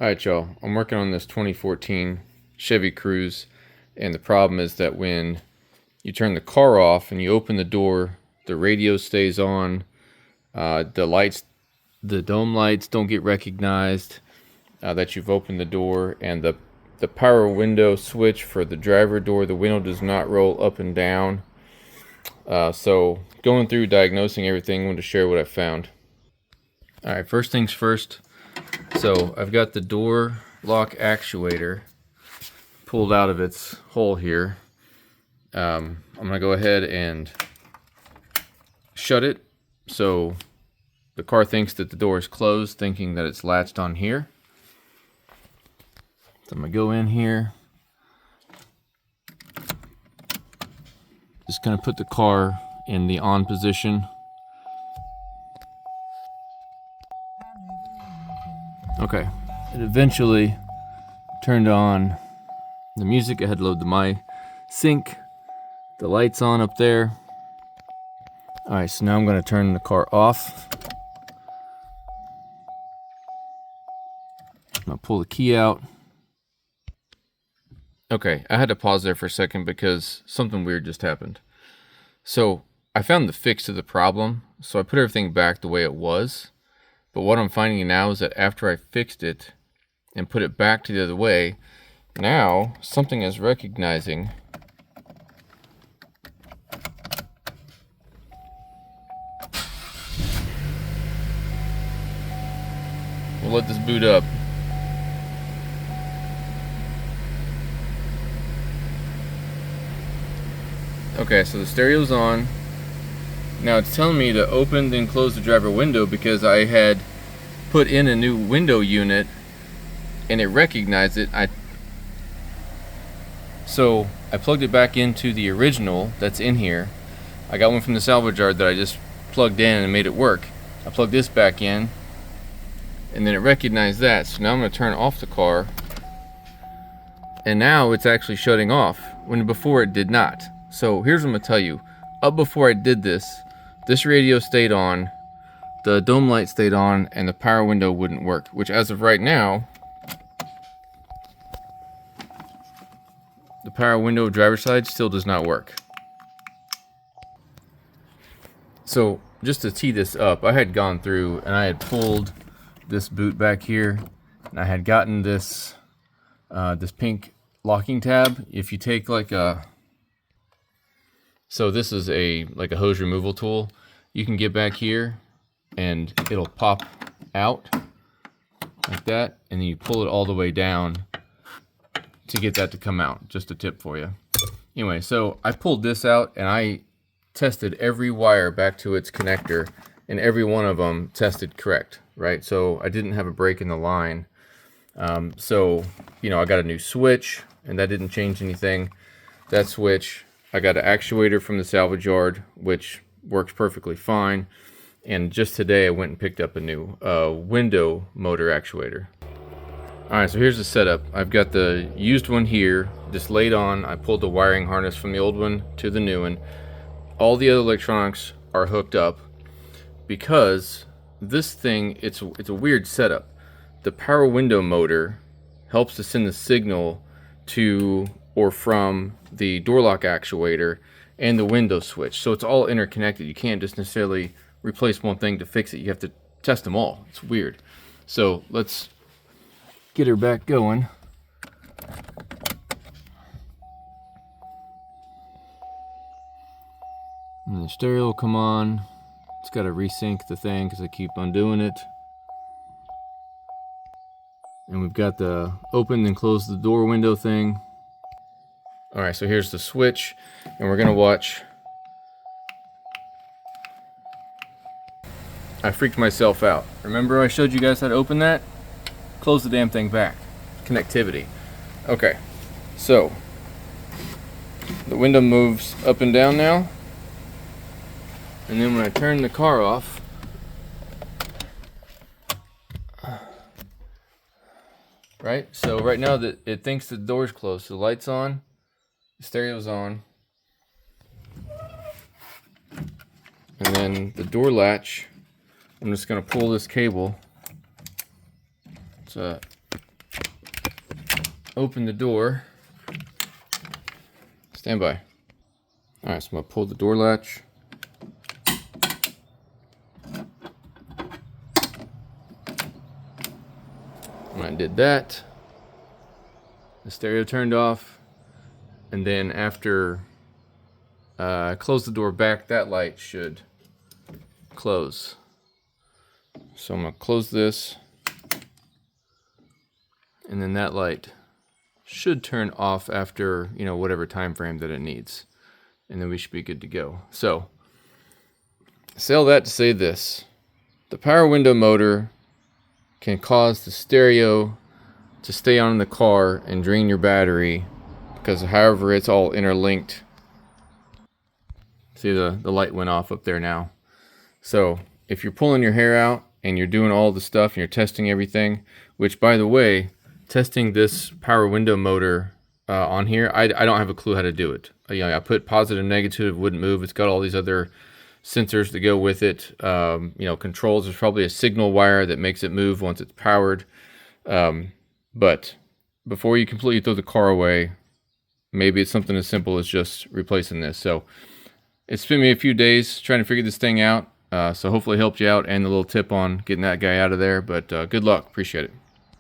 Alright y'all, I'm working on this 2014 Chevy Cruze, and the problem is that when you turn the car off and you open the door, the radio stays on, the lights, the dome lights don't get recognized that you've opened the door, and the power window switch for the driver door, the window does not roll up and down. So going through diagnosing everything, I wanted to share what I found. Alright, first things first. So I've got the door lock actuator pulled out of its hole here. I'm gonna go ahead and shut it so the car thinks that the door is closed, thinking that it's latched on here. So I'm gonna go in here, just gonna put the car in the on position. Okay, it eventually turned on the music. I had to load my sync, the lights on up there. All right, so now I'm going to turn the car off. I'll pull the key out. Okay, I had to pause there for a second because something weird just happened. So I found the fix to the problem, so I put everything back the way it was. But what I'm finding now is that after I fixed it and put it back to the other way, now something is recognizing we'll let this boot up. Okay, so the stereo's on. Now it's telling me to open and close the driver window because I had put in a new window unit and it recognized it. So I plugged it back into the original that's in here. I got one from the salvage yard that I just plugged in and made it work. I plugged this back in and then it recognized that. So now I'm going to turn off the car, and now it's actually shutting off when before it did not. So here's what I'm going to tell you. Up before I did this, this radio stayed on, the dome light stayed on, and the power window wouldn't work, which as of right now, the power window driver's side still does not work. So just to tee this up, I had gone through and I had pulled this boot back here, and I had gotten this this pink locking tab. If you take like a, so this is like a hose removal tool. You can get back here and it'll pop out like that, and then you pull it all the way down to get that to come out. Just a tip for you. Anyway, so I pulled this out and I tested every wire back to its connector, and every one of them tested correct, right? So I didn't have a break in the line. So, you know, I got a new switch and that didn't change anything. That switch, I got an actuator from the salvage yard, which works perfectly fine. And just today I went and picked up a new window motor actuator. Alright, so here's the setup. I've got the used one here, just laid on. I pulled the wiring harness from the old one to the new one. All the other electronics are hooked up because this thing, it's a weird setup. The power window motor helps to send the signal to or from the door lock actuator and the window switch. So it's all interconnected. You can't just necessarily replace one thing to fix it. You have to test them all. It's weird. So let's get her back going. And the stereo will come on. It's got to resync the thing because I keep undoing it. And we've got the open and close the door window thing. Alright, so here's the switch, and we're gonna watch. I freaked myself out. Remember I showed you guys how to open that? Close the damn thing back. Connectivity. Okay, so the window moves up and down now. And then when I turn the car off, right? So right now that it thinks the door's closed. So the light's on, the stereo's on, and then the door latch. I'm just gonna pull this cable. It's open the door. Stand by. All right, so I'm gonna pull the door latch. When I did that, the stereo turned off, and then after I close the door back, that light should close. So I'm gonna close this, and then that light should turn off after, you know, whatever time frame that it needs, and then we should be good to go. So say all that to say this: the power window motor can cause the stereo to stay on in the car and drain your battery, because however it's all interlinked. See, the light went off up there now. So if you're pulling your hair out and you're doing all the stuff and you're testing everything, which, by the way, testing this power window motor on here, I don't have a clue how to do it. You know, I put positive, negative, wouldn't move. It's got all these other sensors that go with it. You know, controls. There's probably a signal wire that makes it move once it's powered. But before you completely throw the car away, maybe it's something as simple as just replacing this. So it's been me a few days trying to figure this thing out. So hopefully it helped you out, and the little tip on getting that guy out of there. But good luck. Appreciate it.